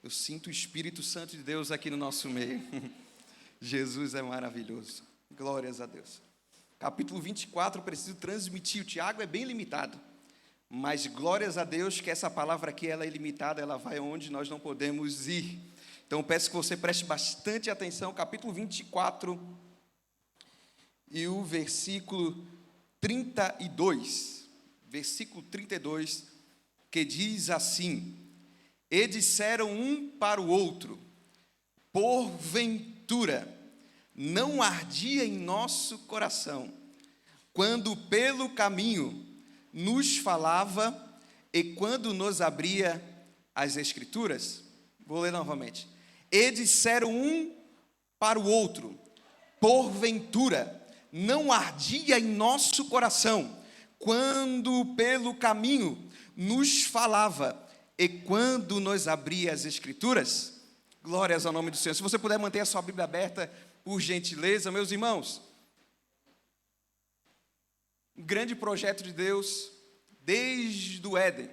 Eu sinto o Espírito Santo de Deus aqui no nosso meio. Jesus é maravilhoso. Glórias a Deus. Capítulo 24, eu preciso transmitir. O Tiago é bem limitado. Mas glórias a Deus que essa palavra aqui ela é ilimitada, ela vai onde nós não podemos ir. Então eu peço que você preste bastante atenção. Capítulo 24 e o versículo 32. Versículo 32, que diz assim: E disseram um para o outro, porventura, não ardia em nosso coração, quando pelo caminho nos falava e quando nos abria as Escrituras? Vou ler novamente. E disseram um para o outro, porventura, não ardia em nosso coração, quando pelo caminho nos falava e quando nos abria as Escrituras? Glórias ao nome do Senhor. Se você puder manter a sua Bíblia aberta, por gentileza, meus irmãos. Um grande projeto de Deus, desde o Éden.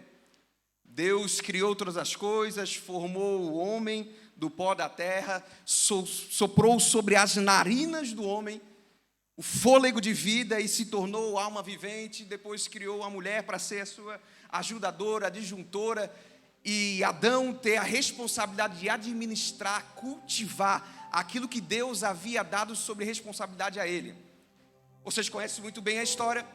Deus criou todas as coisas, formou o homem do pó da terra, soprou sobre as narinas do homem o fôlego de vida e se tornou alma vivente. Depois criou a mulher para ser a sua ajudadora, adjuntora, e Adão ter a responsabilidade de administrar, cultivar aquilo que Deus havia dado sobre responsabilidade a ele. Vocês conhecem muito bem a história.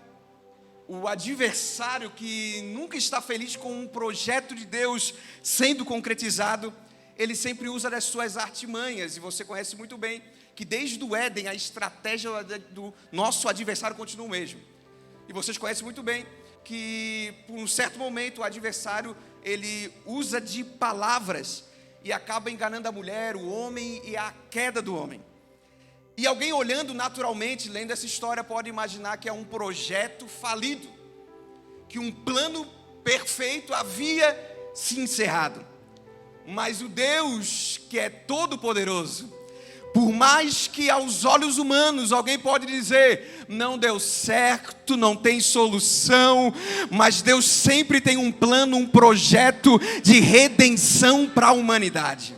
O adversário que nunca está feliz com um projeto de Deus sendo concretizado, ele sempre usa das suas artimanhas, e você conhece muito bem que desde o Éden a estratégia do nosso adversário continua o mesmo. E vocês conhecem muito bem que por um certo momento o adversário ele usa de palavras e acaba enganando a mulher, o homem e a queda do homem. E alguém olhando naturalmente, lendo essa história, pode imaginar que é um projeto falido, que um plano perfeito havia se encerrado. Mas o Deus que é todo poderoso, por mais que aos olhos humanos alguém pode dizer, não deu certo, não tem solução, mas Deus sempre tem um plano, um projeto de redenção para a humanidade.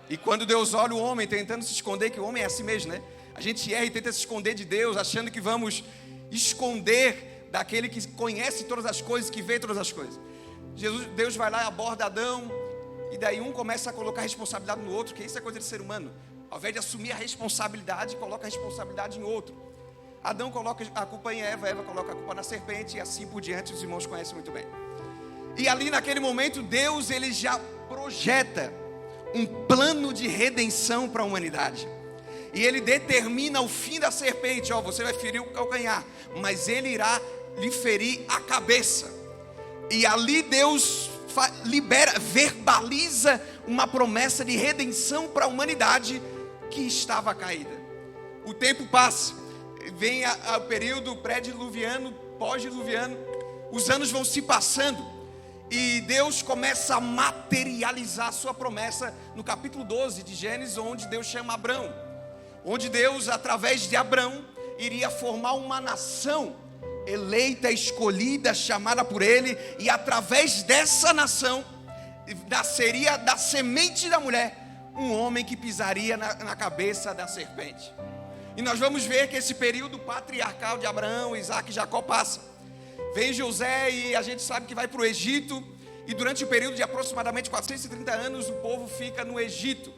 E quando Deus olha o homem tentando se esconder, que o homem é assim mesmo, né? A gente erra e tenta se esconder de Deus, achando que vamos esconder daquele que conhece todas as coisas, que vê todas as coisas. Deus vai lá e aborda Adão, e daí um começa a colocar a responsabilidade no outro, que isso é coisa de ser humano. Ao invés de assumir a responsabilidade, coloca a responsabilidade em outro. Adão coloca a culpa em Eva, Eva coloca a culpa na serpente, e assim por diante, os irmãos conhecem muito bem. E ali naquele momento, Deus ele já projeta um plano de redenção para a humanidade. E ele determina o fim da serpente. Você vai ferir o calcanhar, mas ele irá lhe ferir a cabeça. E ali Deus libera, verbaliza uma promessa de redenção para a humanidade que estava caída. O tempo passa, vem o período pré-diluviano, pós-diluviano, os anos vão se passando e Deus começa a materializar a sua promessa no capítulo 12 de Gênesis, onde Deus chama Abrão, onde Deus, através de Abrão, iria formar uma nação eleita, escolhida, chamada por ele, e através dessa nação nasceria da semente da mulher um homem que pisaria na cabeça da serpente. E nós vamos ver que esse período patriarcal de Abraão, Isaac e Jacó passa. Vem José e a gente sabe que vai para o Egito, e durante o período de aproximadamente 430 anos o povo fica no Egito.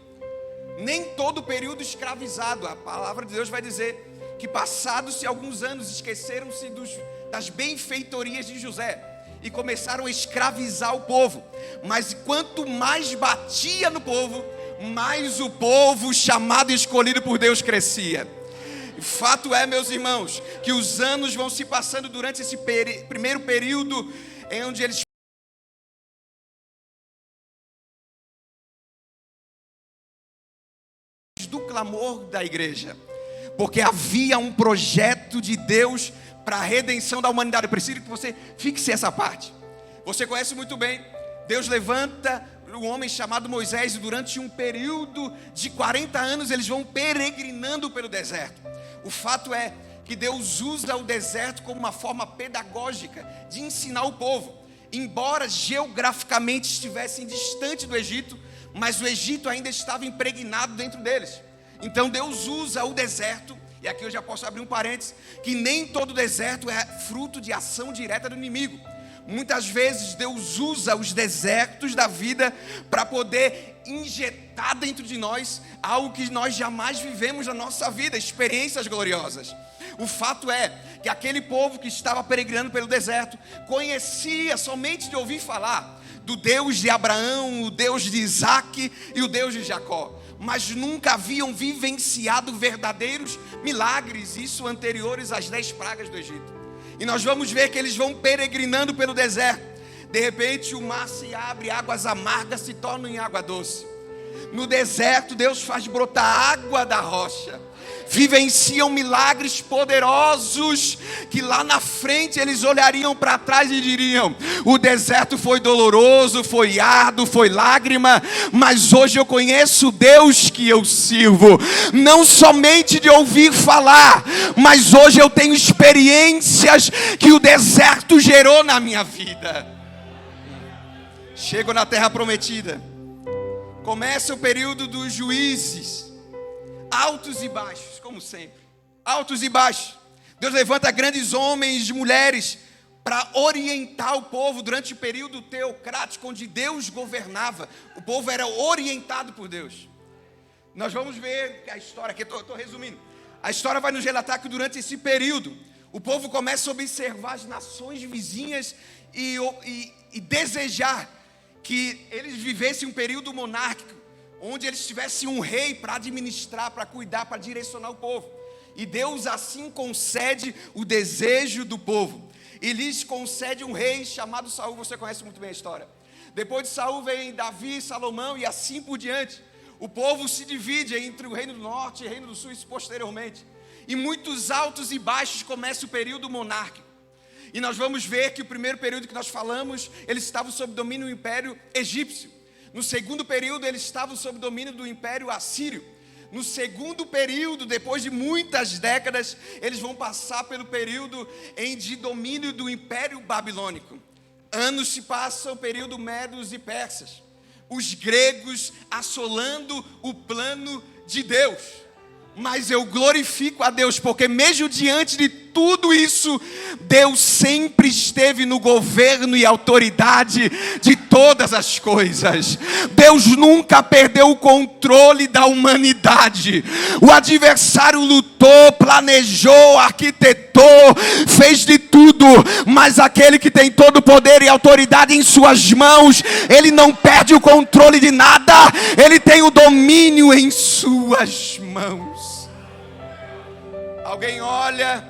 Nem todo o período escravizado. A palavra de Deus vai dizer que passados-se alguns anos esqueceram-se das benfeitorias de José e começaram a escravizar o povo. Mas quanto mais batia no povo, mais o povo chamado e escolhido por Deus crescia. Fato é, meus irmãos, que os anos vão se passando durante esse primeiro período em onde eles do clamor da igreja, porque havia um projeto de Deus para a redenção da humanidade. Eu preciso que você fixe essa parte. Você conhece muito bem, Deus levanta um homem chamado Moisés, e durante um período de 40 anos eles vão peregrinando pelo deserto. O fato é que Deus usa o deserto como uma forma pedagógica de ensinar o povo. embora geograficamente estivessem distante do Egito, mas o Egito ainda estava impregnado dentro deles. Então Deus usa o deserto, e aqui eu já posso abrir um parênteses, que nem todo deserto é fruto de ação direta do inimigo. Muitas vezes Deus usa os desertos da vida para poder injetar dentro de nós algo que nós jamais vivemos na nossa vida, experiências gloriosas. O fato é que aquele povo que estava peregrinando pelo deserto conhecia somente de ouvir falar do Deus de Abraão, o Deus de Isaac e o Deus de Jacó, mas nunca haviam vivenciado verdadeiros milagres, isso anteriores às 10 pragas do Egito. E nós vamos ver que eles vão peregrinando pelo deserto. De repente o mar se abre, águas amargas se tornam em água doce. No deserto Deus faz brotar água da rocha. Vivenciam milagres poderosos que lá na frente eles olhariam para trás e diriam: o deserto foi doloroso, foi árduo, foi lágrima, mas hoje eu conheço o Deus que eu sirvo, não somente de ouvir falar, mas hoje eu tenho experiências que o deserto gerou na minha vida. Chego na terra prometida, começa o período dos juízes, altos e baixos, como sempre, altos e baixos. Deus levanta grandes homens e mulheres para orientar o povo durante o período teocrático, onde Deus governava. O povo era orientado por Deus. Nós vamos ver a história, aqui estou resumindo. A história vai nos relatar que durante esse período, o povo começa a observar as nações vizinhas e desejar que eles vivessem um período monárquico, onde eles tivessem um rei para administrar, para cuidar, para direcionar o povo. E Deus assim concede o desejo do povo. E lhes concede um rei chamado Saul. Você conhece muito bem a história. Depois de Saul vem Davi, Salomão e assim por diante. O povo se divide entre o reino do norte e o reino do sul posteriormente. E muitos altos e baixos começa o período monárquico. E nós vamos ver que o primeiro período que nós falamos, eles estavam sob domínio do Império Egípcio. No segundo período, eles estavam sob domínio do Império Assírio. No segundo período, depois de muitas décadas, eles vão passar pelo período de domínio do Império Babilônico. Anos se passam, o período Medos e Persas. Os gregos assolando o plano de Deus. Mas eu glorifico a Deus, porque mesmo diante de tudo isso, Deus sempre esteve no governo e autoridade de todas as coisas. Deus nunca perdeu o controle da humanidade. O adversário lutou, planejou, arquitetou, fez de tudo, mas aquele que tem todo o poder e autoridade em suas mãos, ele não perde o controle de nada, ele tem o domínio em suas mãos. Alguém olha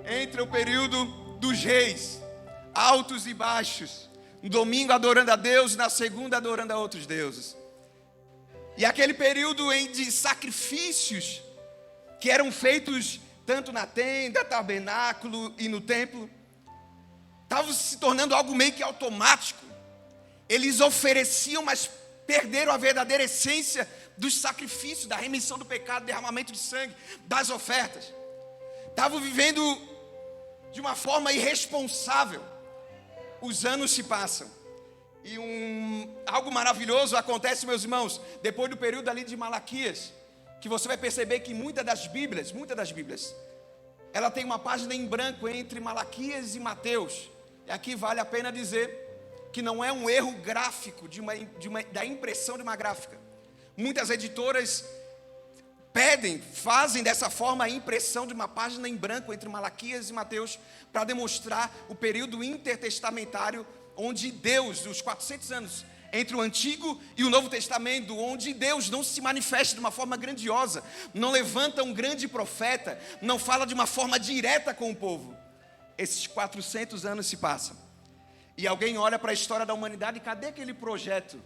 entre o período dos reis, altos e baixos, no domingo adorando a Deus, na segunda adorando a outros deuses. E aquele período de sacrifícios que eram feitos tanto na tenda, tabernáculo e no templo, estava se tornando algo meio que automático. Eles ofereciam, mas perderam a verdadeira essência dos sacrifícios, da remissão do pecado, derramamento de sangue, das ofertas. Estavam vivendo de uma forma irresponsável. Os anos se passam. E algo maravilhoso acontece, meus irmãos, depois do período ali de Malaquias, que você vai perceber que muitas das Bíblias, ela tem uma página em branco entre Malaquias e Mateus. E aqui vale a pena dizer que não é um erro gráfico da impressão de uma gráfica. Muitas editoras fazem dessa forma a impressão de uma página em branco entre Malaquias e Mateus para demonstrar o período intertestamentário onde Deus, os 400 anos entre o Antigo e o Novo Testamento, onde Deus não se manifesta de uma forma grandiosa, não levanta um grande profeta, não fala de uma forma direta com o povo. Esses 400 anos se passam e alguém olha para a história da humanidade e cadê aquele projeto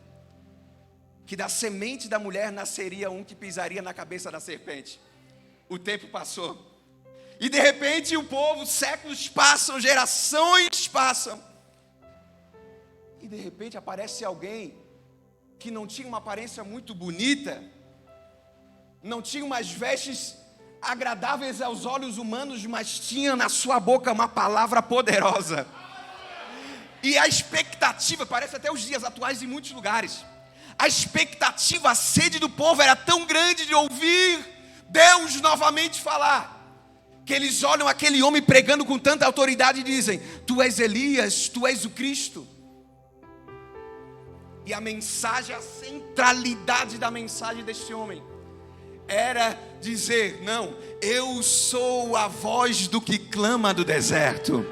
que da semente da mulher nasceria um que pisaria na cabeça da serpente? O tempo passou. E de repente o povo, séculos passam, gerações passam. E de repente aparece alguém que não tinha uma aparência muito bonita, não tinha umas vestes agradáveis aos olhos humanos, mas tinha na sua boca uma palavra poderosa. E a expectativa expectativa, parece até os dias atuais em muitos lugares, a expectativa, a sede do povo era tão grande de ouvir Deus novamente falar, que eles olham aquele homem pregando com tanta autoridade e dizem: tu és Elias, tu és o Cristo. E a mensagem, a centralidade da mensagem deste homem era dizer: não, eu sou a voz do que clama do deserto.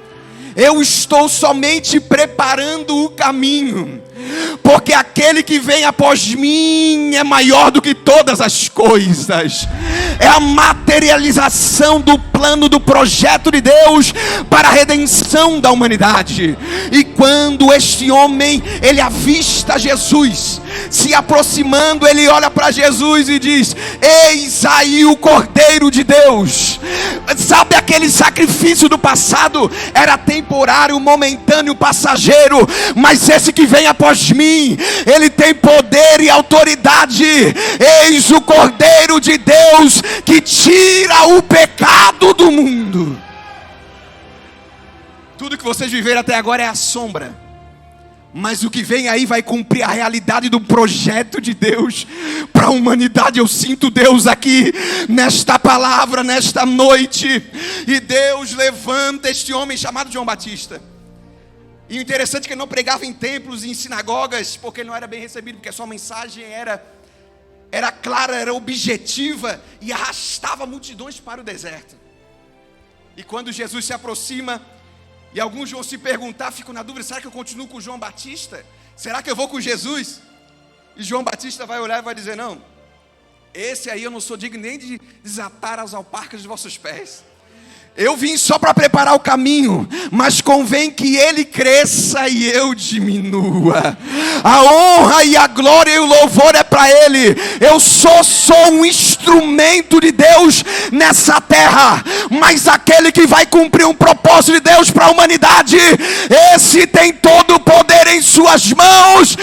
Eu estou somente preparando o caminho, porque aquele que vem após mim é maior do que todas as coisas. É a materialização do plano, do projeto de Deus para a redenção da humanidade. E quando este homem, ele avista Jesus se aproximando, ele olha para Jesus e diz: eis aí o Cordeiro de Deus. Sabe, aquele sacrifício do passado era temporário, momentâneo, passageiro, mas esse que vem após mim, ele tem poder e autoridade. Eis o Cordeiro de Deus que tira o pecado do mundo. Tudo que vocês viveram até agora é a sombra, mas o que vem aí vai cumprir a realidade do projeto de Deus para a humanidade. Eu sinto Deus aqui nesta palavra, nesta noite. E Deus levanta este homem chamado João Batista. E o interessante é que ele não pregava em templos e em sinagogas, porque ele não era bem recebido, porque a sua mensagem era clara, era objetiva e arrastava multidões para o deserto. E quando Jesus se aproxima, e alguns vão se perguntar, ficam na dúvida: será que eu continuo com João Batista? Será que eu vou com Jesus? E João Batista vai olhar e vai dizer: não, esse aí eu não sou digno nem de desatar as alparcas dos vossos pés. Eu vim só para preparar o caminho, mas convém que ele cresça e eu diminua. A honra e a glória e o louvor é para ele. Eu só sou um instrumento de Deus nessa terra, mas aquele que vai cumprir um propósito de Deus para a humanidade, esse tem todo o poder em suas mãos.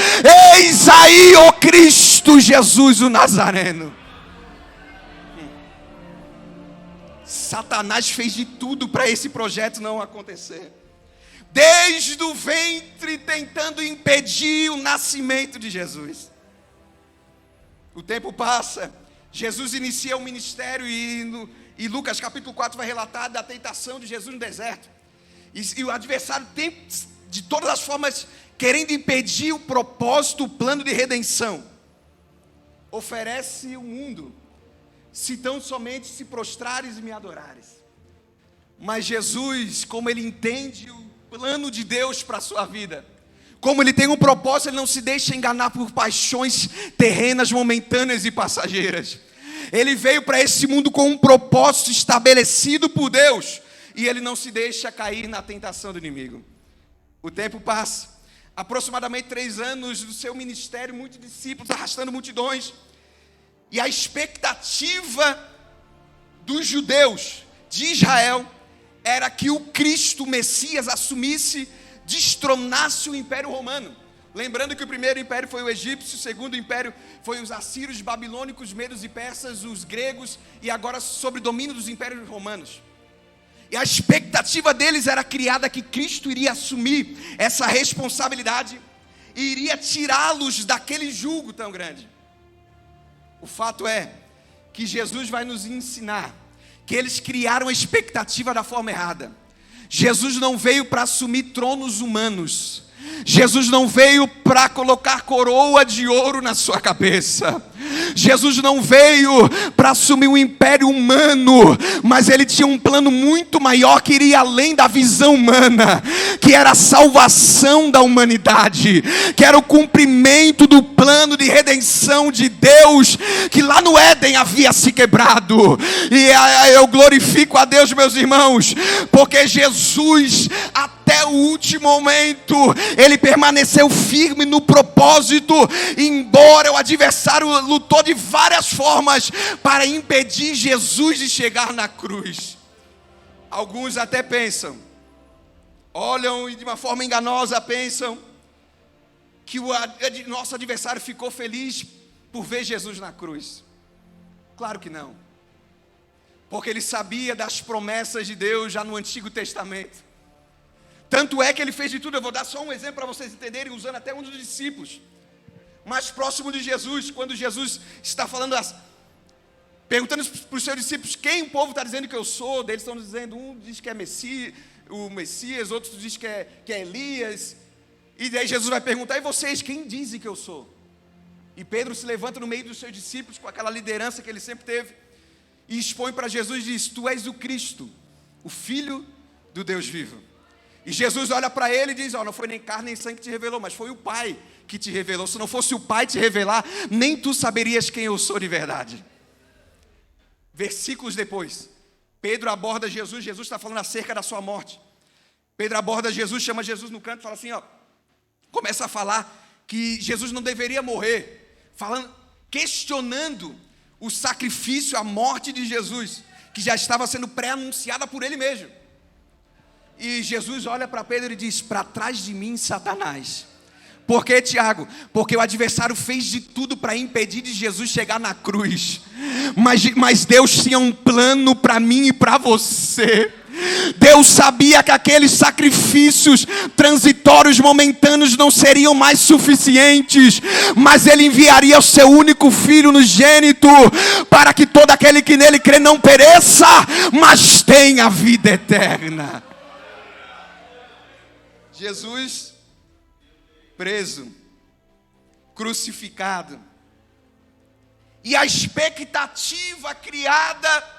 Eis aí o Cristo Jesus, o Nazareno. Satanás fez de tudo para esse projeto não acontecer. Desde o ventre tentando impedir o nascimento de Jesus. O tempo passa, Jesus inicia o ministério e Lucas capítulo 4 vai relatar da tentação de Jesus no deserto. E o adversário tem de todas as formas querendo impedir o propósito, o plano de redenção. Oferece o mundo, se tão somente se prostrares e me adorares. Mas Jesus, como ele entende o plano de Deus para a sua vida, como ele tem um propósito, ele não se deixa enganar por paixões terrenas, momentâneas e passageiras. Ele veio para esse mundo com um propósito estabelecido por Deus, e ele não se deixa cair na tentação do inimigo. O tempo passa, aproximadamente 3 anos do seu ministério, muitos discípulos arrastando multidões. E a expectativa dos judeus de Israel era que o Cristo, o Messias, assumisse, destronasse o Império Romano. Lembrando que o primeiro império foi o egípcio, o segundo império foi os assírios, babilônicos, medos e persas, os gregos, e agora sob domínio dos impérios romanos. E a expectativa deles era criada que Cristo iria assumir essa responsabilidade e iria tirá-los daquele jugo tão grande. O fato é que Jesus vai nos ensinar que eles criaram a expectativa da forma errada. Jesus não veio para assumir tronos humanos. Jesus não veio para colocar coroa de ouro na sua cabeça. Jesus não veio para assumir um império humano, mas ele tinha um plano muito maior que iria além da visão humana, que era a salvação da humanidade, que era o cumprimento do plano de redenção de Deus, que lá no Éden havia se quebrado. E eu glorifico a Deus, meus irmãos, porque Jesus, até o último momento, ele permaneceu firme no propósito, embora o adversário lutou de várias formas para impedir Jesus de chegar na cruz. Alguns até pensam, olham e de uma forma enganosa pensam que o nosso adversário ficou feliz por ver Jesus na cruz. Claro que não, porque ele sabia das promessas de Deus já no Antigo Testamento. Tanto é que ele fez de tudo. Eu vou dar só um exemplo para vocês entenderem, usando até um dos discípulos mais próximo de Jesus, quando Jesus está falando, perguntando para os seus discípulos, quem o povo está dizendo que eu sou? Eles estão dizendo, um diz que é o Messias, outros diz que é Elias. E daí Jesus vai perguntar, e vocês, quem dizem que eu sou? E Pedro se levanta no meio dos seus discípulos, com aquela liderança que ele sempre teve, e expõe para Jesus e diz, tu és o Cristo, o Filho do Deus vivo. E Jesus olha para ele e diz, não foi nem carne nem sangue que te revelou, mas foi o Pai que te revelou. Se não fosse o Pai te revelar, nem tu saberias quem eu sou de verdade. Versículos depois, Pedro aborda Jesus, Jesus está falando acerca da sua morte. Pedro aborda Jesus, chama Jesus no canto e fala assim, começa a falar que Jesus não deveria morrer, questionando o sacrifício, a morte de Jesus, que já estava sendo pré-anunciada por ele mesmo. E Jesus olha para Pedro e diz, para trás de mim, Satanás. Por quê, Tiago? Porque o adversário fez de tudo para impedir de Jesus chegar na cruz. Mas Deus tinha um plano para mim e para você. Deus sabia que aqueles sacrifícios transitórios, momentâneos, não seriam mais suficientes, mas Ele enviaria o seu único Filho unigênito, para que todo aquele que nele crê não pereça, mas tenha vida eterna. Jesus preso, crucificado, e a expectativa criada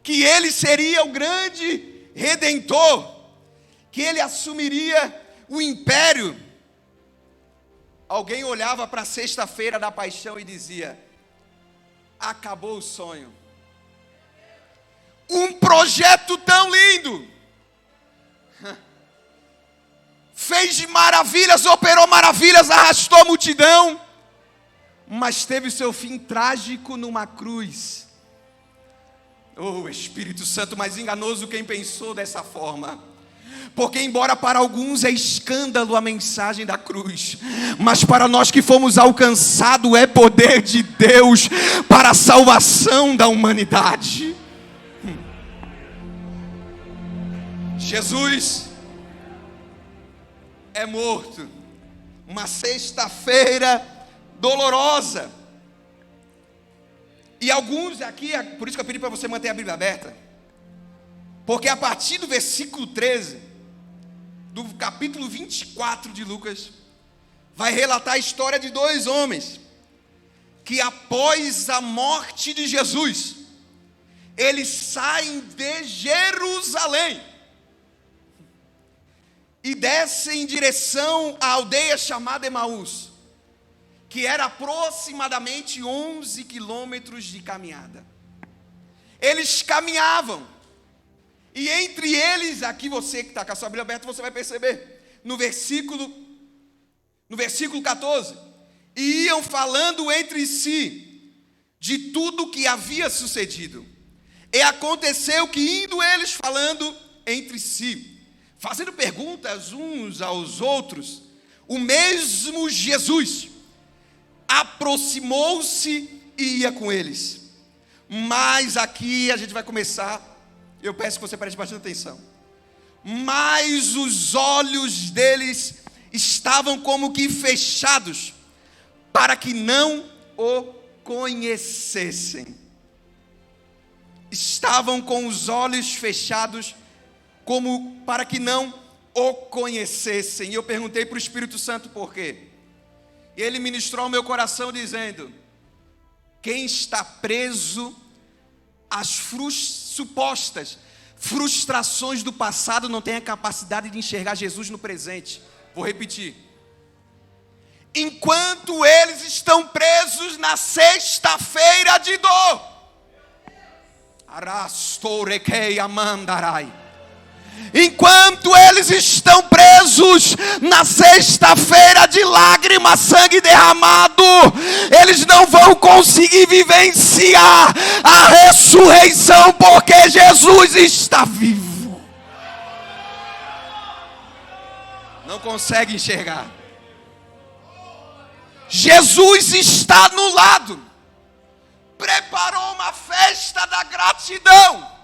que ele seria o grande redentor, que ele assumiria o império. Alguém olhava para a sexta-feira da paixão e dizia, acabou o sonho. Um projeto tão lindo, fez de maravilhas, operou maravilhas, arrastou a multidão, mas teve seu fim trágico numa cruz. Oh, Espírito Santo, mais enganoso quem pensou dessa forma. Porque embora para alguns é escândalo a mensagem da cruz, mas para nós que fomos alcançados é poder de Deus para a salvação da humanidade. Jesus é morto, uma sexta-feira dolorosa. E alguns aqui, por isso que eu pedi para você manter a Bíblia aberta, porque a partir do versículo 13, do capítulo 24 de Lucas, vai relatar a história de dois homens, que após a morte de Jesus, eles saem de Jerusalém, e descem em direção à aldeia chamada Emaús, que era aproximadamente 11 quilômetros de caminhada. Eles caminhavam, e entre eles, aqui você que está com a sua Bíblia aberta, você vai perceber, no versículo 14, e iam falando entre si, de tudo o que havia sucedido. E aconteceu que, indo eles falando entre si, fazendo perguntas uns aos outros, o mesmo Jesus aproximou-se e ia com eles. Mas aqui a gente vai começar, eu peço que você preste bastante atenção. Mas os olhos deles estavam como que fechados, para que não o conhecessem. Estavam com os olhos fechados, como para que não o conhecessem. E eu perguntei para o Espírito Santo por quê. E ele ministrou ao meu coração dizendo, quem está preso às supostas frustrações do passado não tem a capacidade de enxergar Jesus no presente. Vou repetir. Enquanto eles estão presos na sexta-feira de dor, Arastorekei amandarai. Enquanto eles estão presos na sexta-feira de lágrimas, sangue derramado, eles não vão conseguir vivenciar a ressurreição, porque Jesus está vivo. Não consegue enxergar. Jesus está no lado, preparou uma festa da gratidão,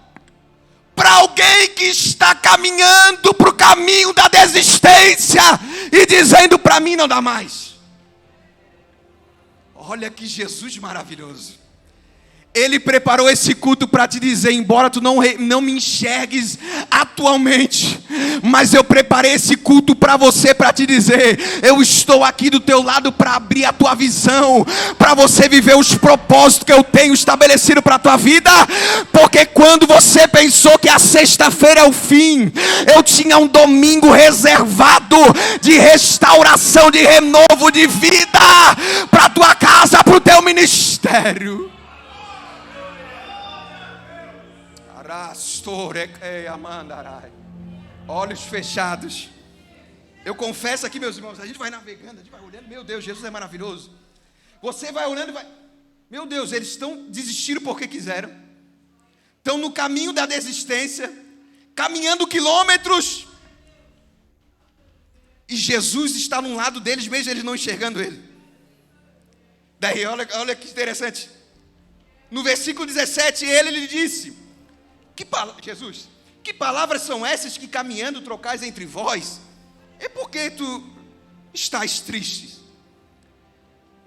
para alguém que está caminhando para o caminho da desistência e dizendo: para mim não dá mais. Olha que Jesus maravilhoso. Ele preparou esse culto para te dizer: embora tu não me enxergues atualmente, mas eu preparei esse culto para você, para te dizer: eu estou aqui do teu lado para abrir a tua visão, para você viver os propósitos que eu tenho estabelecido para a tua vida. Porque quando você pensou que a sexta-feira é o fim, eu tinha um domingo reservado de restauração, de renovo de vida para a tua casa, para o teu ministério. Olhos fechados. Eu confesso aqui, meus irmãos, a gente vai navegando, a gente vai olhando: meu Deus, Jesus é maravilhoso. Você vai olhando e vai: meu Deus, eles estão desistindo porque quiseram. Estão no caminho da desistência, caminhando quilômetros. E Jesus está num lado deles, mesmo eles não enxergando ele. Daí, olha que interessante. No versículo 17, ele lhe disse: Jesus, que palavras são essas que caminhando trocais entre vós? É porque tu estás triste?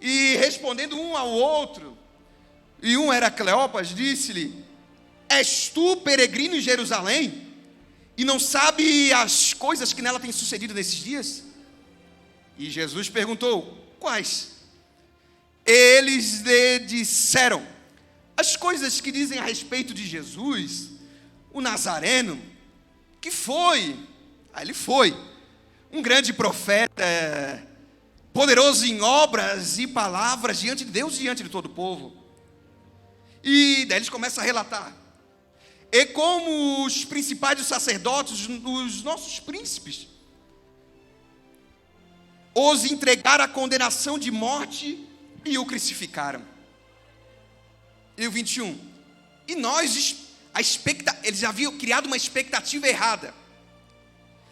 E respondendo um ao outro, e um era Cleopas, disse-lhe: és tu peregrino em Jerusalém, e não sabe as coisas que nela têm sucedido nesses dias? E Jesus perguntou: quais? Eles lhe disseram: as coisas que dizem a respeito de Jesus, o Nazareno, que foi, ele foi um grande profeta, poderoso em obras e palavras diante de Deus e diante de todo o povo. E daí eles começam a relatar: e como os principais dos sacerdotes, os nossos príncipes, os entregaram à condenação de morte e o crucificaram. E o 21, e nós, eles haviam criado uma expectativa errada,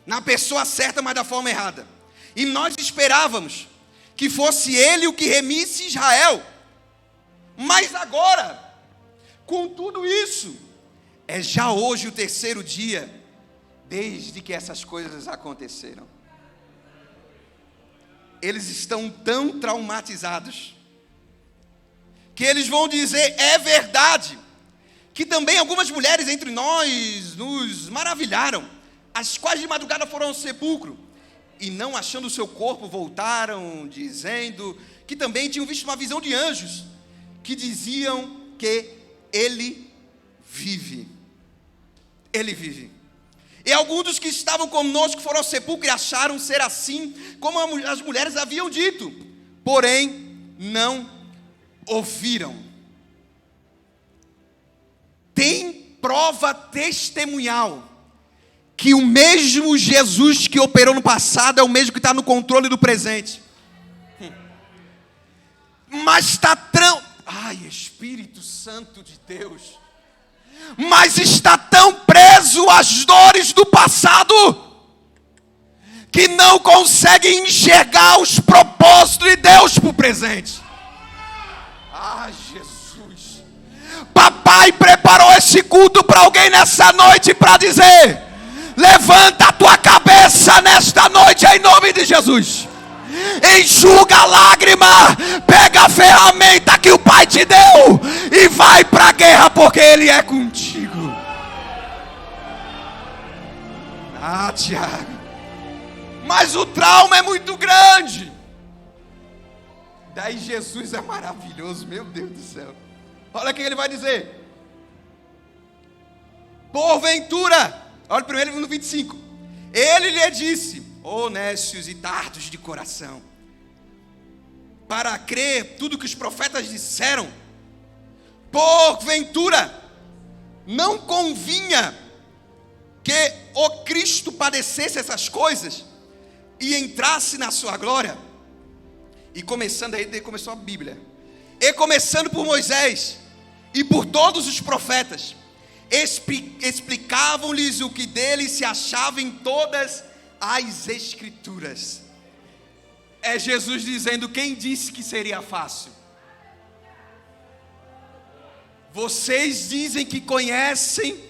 na pessoa certa, mas da forma errada. E nós esperávamos que fosse ele o que remisse Israel. Mas agora, com tudo isso, é já hoje o terceiro dia desde que essas coisas aconteceram. Eles estão tão traumatizados que eles vão dizer: é verdade que também algumas mulheres entre nós nos maravilharam, as quais de madrugada foram ao sepulcro, e não achando o seu corpo, voltaram, dizendo que também tinham visto uma visão de anjos, que diziam que ele vive. Ele vive. E alguns dos que estavam conosco foram ao sepulcro e acharam ser assim, como as mulheres haviam dito, porém não ouviram. Tem prova testemunhal que o mesmo Jesus que operou no passado é o mesmo que está no controle do presente. Mas está Espírito Santo de Deus, mas está tão preso às dores do passado que não consegue enxergar os propósitos de Deus para o presente. Jesus. Papai preparou esse culto para alguém nessa noite para dizer: levanta a tua cabeça nesta noite em nome de Jesus. Enxuga a lágrima, pega a ferramenta que o Pai te deu e vai para a guerra, porque Ele é contigo. Tiago, mas o trauma é muito grande. Daí Jesus é maravilhoso, meu Deus do céu. Olha o que ele vai dizer: porventura, olha primeiro no 25, ele lhe disse: ó nécios e tardos de coração, para crer tudo que os profetas disseram, porventura não convinha que o Cristo padecesse essas coisas e entrasse na sua glória? E começando aí, começou a Bíblia, e começando por Moisés e por todos os profetas, explicavam-lhes o que dele se achava em todas as Escrituras. É Jesus dizendo: quem disse que seria fácil? Vocês dizem que conhecem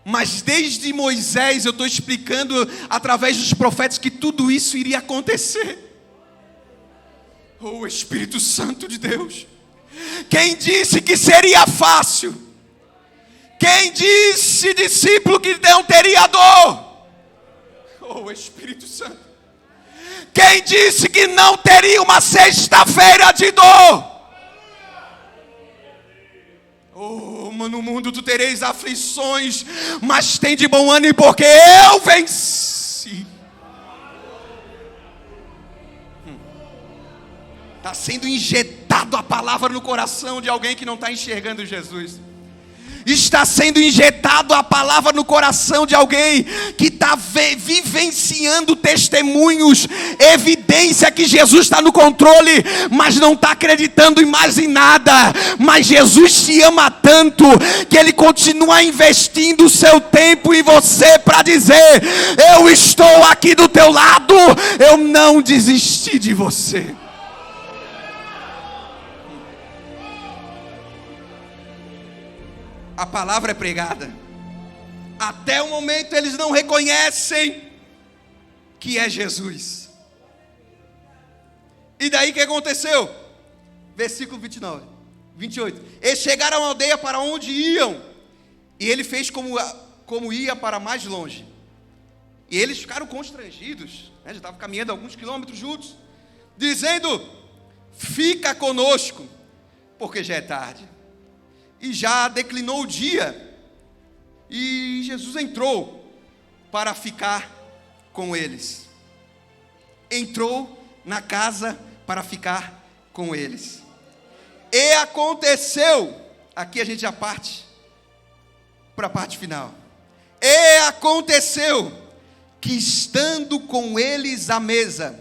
Mas desde Moisés eu estou explicando através dos profetas que tudo isso iria acontecer. Oh, Espírito Santo de Deus, quem disse que seria fácil? Quem disse, discípulo, que não teria dor? Oh, Espírito Santo, quem disse que não teria uma sexta-feira de dor? Oh, no mundo tu tereis aflições, mas tem de bom ânimo, porque eu venci. Está sendo injetado a palavra no coração de alguém que não está enxergando Jesus. Está sendo injetado a palavra no coração de alguém que está vivenciando testemunhos, evidência que Jesus está no controle, mas não está acreditando em mais em nada. Mas Jesus te ama tanto que Ele continua investindo o seu tempo em você para dizer: eu estou aqui do teu lado, eu não desisti de você. A palavra é pregada. Até o momento eles não reconhecem que é Jesus. E daí o que aconteceu? Versículo 28. Eles chegaram à aldeia para onde iam, e ele fez como ia para mais longe. E eles ficaram constrangidos, já estavam caminhando alguns quilômetros juntos, dizendo: fica conosco, porque já é tarde. E já declinou o dia, e Jesus entrou para ficar com eles. Entrou na casa para ficar com eles. E aconteceu, aqui a gente já parte para a parte final. E aconteceu que, estando com eles à mesa,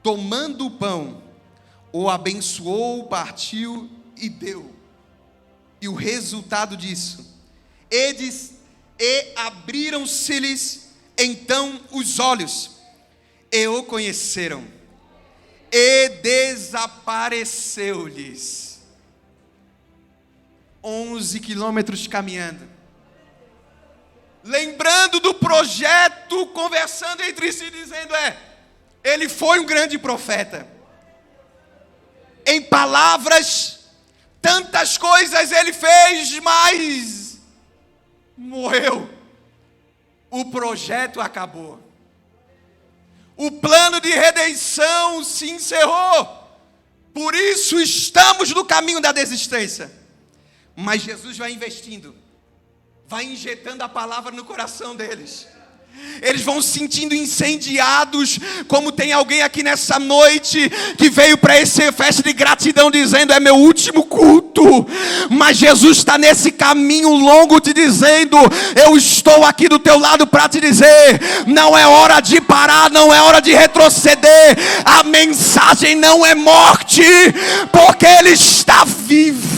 tomando o pão, o abençoou, partiu e deu. E o resultado disso, abriram-se-lhes então os olhos, e o conheceram, e desapareceu-lhes. 11 quilômetros caminhando, lembrando do projeto, conversando entre si, dizendo: ele foi um grande profeta, em palavras, tantas coisas ele fez, mas morreu. O projeto acabou. O plano de redenção se encerrou. Por isso estamos no caminho da desistência. Mas Jesus vai investindo, vai injetando a palavra no coração deles. Eles vão se sentindo incendiados, como tem alguém aqui nessa noite que veio para essa festa de gratidão dizendo: é meu último culto. Mas Jesus está nesse caminho longo te dizendo: eu estou aqui do teu lado para te dizer, não é hora de parar, não é hora de retroceder. A mensagem não é morte, porque Ele está vivo.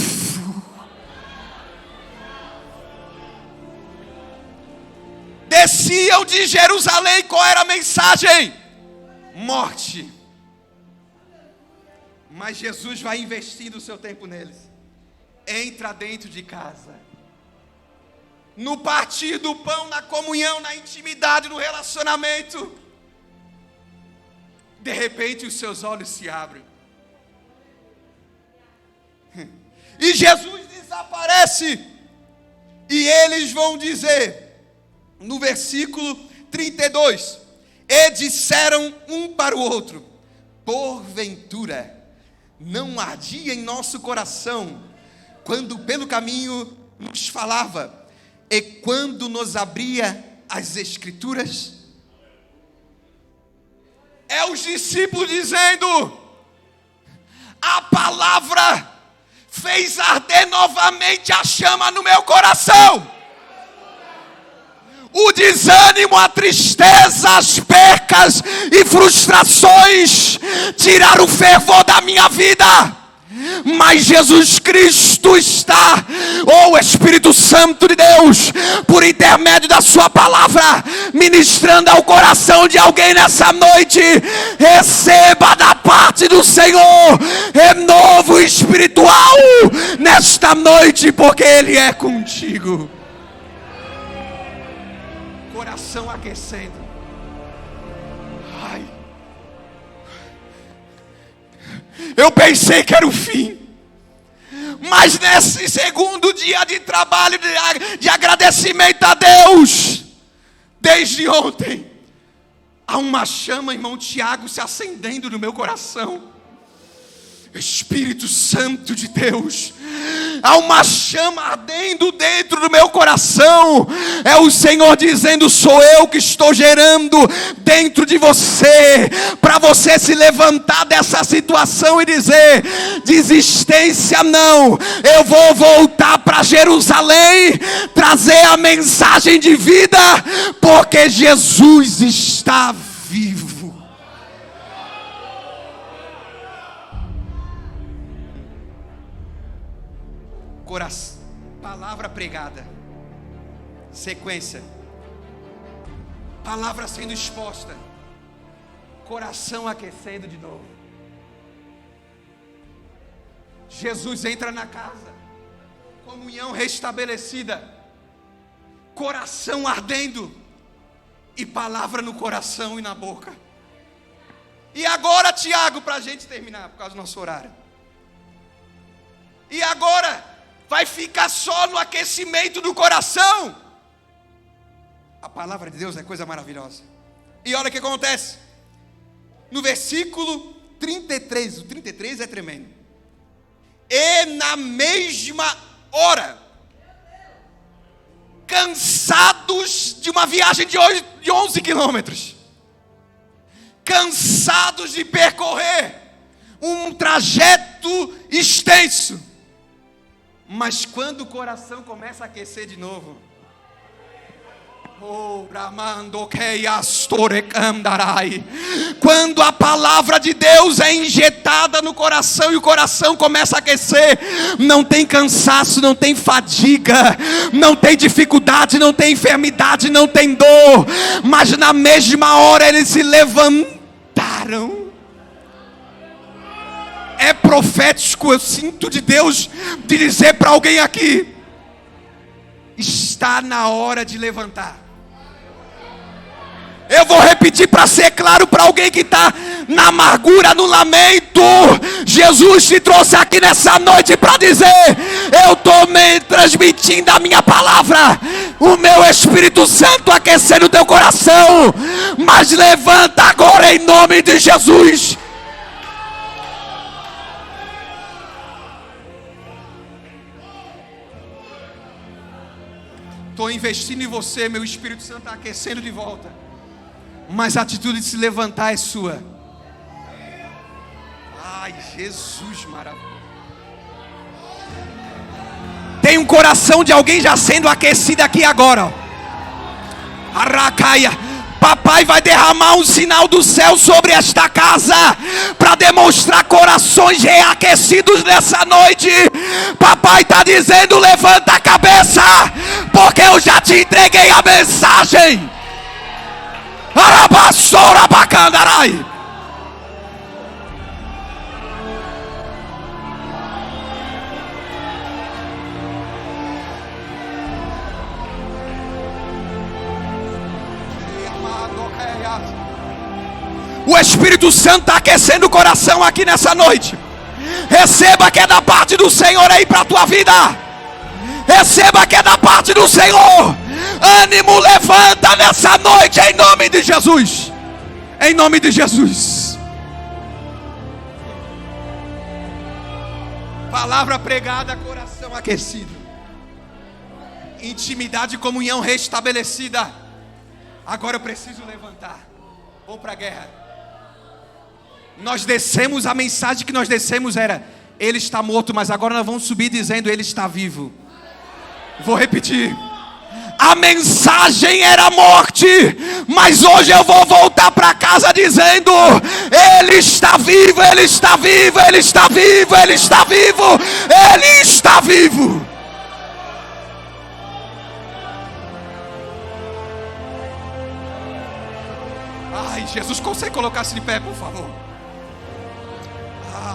Desciam de Jerusalém, qual era a mensagem? Morte. Mas Jesus vai investindo o seu tempo neles. Entra dentro de casa, no partir do pão, na comunhão, na intimidade, no relacionamento. De repente os seus olhos se abrem, e Jesus desaparece. E eles vão dizer, no versículo 32, e disseram um para o outro: porventura não ardia em nosso coração quando pelo caminho nos falava, e quando nos abria as Escrituras? É os discípulos dizendo: a palavra fez arder novamente a chama no meu coração. O desânimo, a tristeza, as percas e frustrações tiraram o fervor da minha vida. Mas Jesus Cristo está, o Espírito Santo de Deus, por intermédio da sua palavra, ministrando ao coração de alguém nessa noite. Receba da parte do Senhor renovo espiritual nesta noite, porque Ele é contigo. coração aquecendo. Ai. Eu pensei que era o fim. Mas nesse segundo dia de trabalho, de agradecimento a Deus, desde ontem, há uma chama, irmão Tiago, se acendendo no meu coração. Espírito Santo de Deus, há uma chama ardendo dentro do meu coração. É o Senhor dizendo: sou eu que estou gerando dentro de você, para você se levantar dessa situação e dizer: desistência não, eu vou voltar para Jerusalém, trazer a mensagem de vida, porque Jesus está vivo. Coração, palavra pregada, sequência, palavra sendo exposta, coração aquecendo de novo. Jesus entra na casa, comunhão restabelecida, coração ardendo e palavra no coração e na boca. E agora, Tiago, para a gente terminar, por causa do nosso horário. E agora vai ficar só no aquecimento do coração? A palavra de Deus é coisa maravilhosa. E olha o que acontece. No versículo 33, o 33 é tremendo. E na mesma hora, cansados de uma viagem de 11 quilômetros, cansados de percorrer um trajeto extenso, mas quando o coração começa a aquecer de novo, quando a palavra de Deus é injetada no coração e o coração começa a aquecer, não tem cansaço, não tem fadiga, não tem dificuldade, não tem enfermidade, não tem dor, mas na mesma hora eles se levantaram. É profético, eu sinto de Deus de dizer para alguém aqui: está na hora de levantar. Eu vou repetir para ser claro para alguém que está na amargura, no lamento. Jesus te trouxe aqui nessa noite para dizer: eu estou transmitindo a minha palavra, o meu Espírito Santo aquecendo o teu coração, mas levanta agora em nome de Jesus. Estou investindo em você, meu Espírito Santo está aquecendo de volta, mas a atitude de se levantar é sua. Ai, Jesus maravilhoso. Tem um coração de alguém já sendo aquecido aqui agora. Arracaia. Papai vai derramar um sinal do céu sobre esta casa, para demonstrar corações reaquecidos nessa noite. Papai está dizendo: levanta a cabeça, porque eu já te entreguei a mensagem. Arabassora bacandarai. O Espírito Santo está aquecendo o coração aqui nessa noite. Receba que é da parte do Senhor aí para a tua vida. Receba que é da parte do Senhor. Ânimo, levanta nessa noite em nome de Jesus. Em nome de Jesus. Palavra pregada, coração aquecido, intimidade e comunhão restabelecida. Agora eu preciso levantar. Vamos para a guerra. Nós descemos, a mensagem que nós descemos era: ele está morto, mas agora nós vamos subir dizendo: ele está vivo. Vou repetir. A mensagem era morte, mas hoje eu vou voltar para casa dizendo: ele está vivo, ele está vivo, ele está vivo, ele está vivo, ele está vivo. Ai, Jesus, consegue colocar-se de pé, por favor?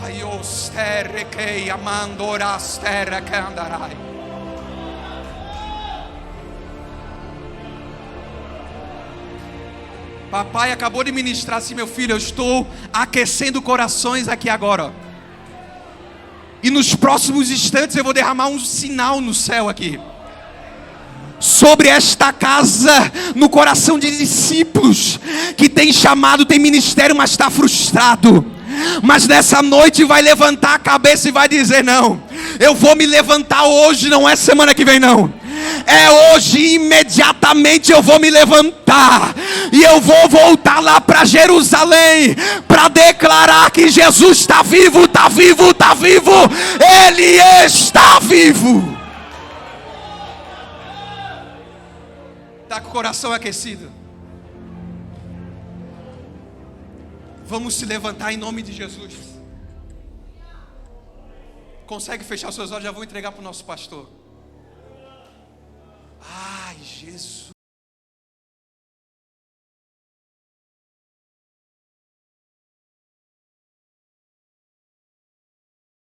Ai, os terre que amandoras terra que andarai. Papai acabou de ministrar assim, meu filho, eu estou aquecendo corações aqui agora. Ó. E nos próximos instantes eu vou derramar um sinal no céu aqui. Sobre esta casa, no coração de discípulos que tem chamado, tem ministério, mas está frustrado. Mas nessa noite vai levantar a cabeça e vai dizer: não, eu vou me levantar hoje, não é semana que vem não. É hoje, imediatamente eu vou me levantar e eu vou voltar lá para Jerusalém para declarar que Jesus está vivo, está vivo, está vivo. Ele está vivo. Está com o coração aquecido? Vamos se levantar em nome de Jesus. Consegue fechar os seus olhos? Já vou entregar para o nosso pastor. Ai, Jesus.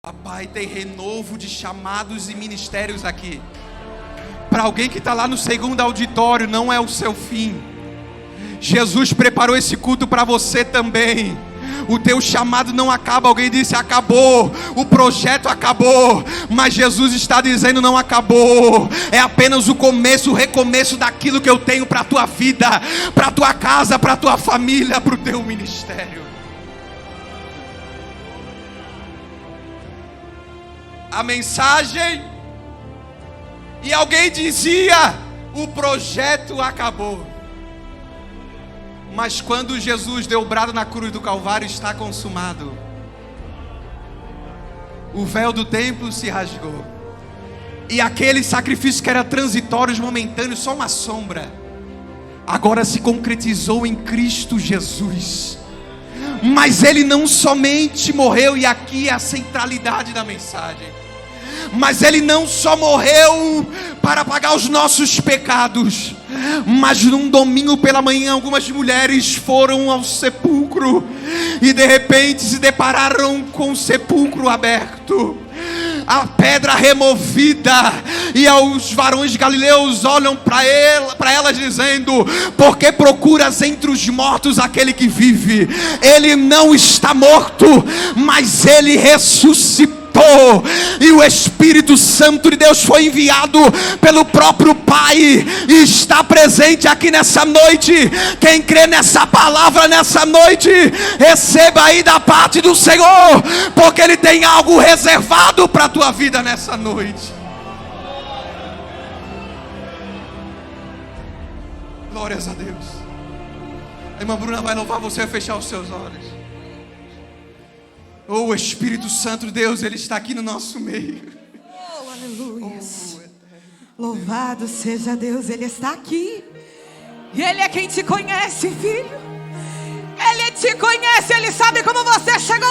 Papai, tem renovo de chamados e ministérios aqui. Para alguém que está lá no segundo auditório, não é o seu fim. Jesus preparou esse culto para você também. O teu chamado não acaba. Alguém disse: acabou, o projeto acabou. Mas Jesus está dizendo: não acabou. É apenas o começo, o recomeço daquilo que eu tenho para a tua vida, para a tua casa, para a tua família, para o teu ministério. A mensagem, e alguém dizia: o projeto acabou. Mas quando Jesus deu o brado na cruz do Calvário, está consumado. O véu do templo se rasgou. E aquele sacrifício que era transitório, momentâneo, só uma sombra, agora se concretizou em Cristo Jesus. Mas Ele não somente morreu, e aqui é a centralidade da mensagem, mas Ele não só morreu para pagar os nossos pecados, mas num domingo pela manhã, algumas mulheres foram ao sepulcro e de repente se depararam com o sepulcro aberto, a pedra removida, e os varões galileus olham para elas dizendo: por que procuras entre os mortos aquele que vive? Ele não está morto, mas Ele ressuscitou. E o Espírito Santo de Deus foi enviado pelo próprio Pai e está presente aqui nessa noite. Quem crê nessa palavra nessa noite, receba aí da parte do Senhor, porque Ele tem algo reservado para a tua vida nessa noite. Glórias a Deus. A irmã Bruna vai louvar você a fechar os seus olhos. Oh, o Espírito Santo de Deus, Ele está aqui no nosso meio. Oh, aleluia. Louvado seja Deus, Ele está aqui. E Ele é quem te conhece, filho. Ele te conhece, Ele sabe como você chegou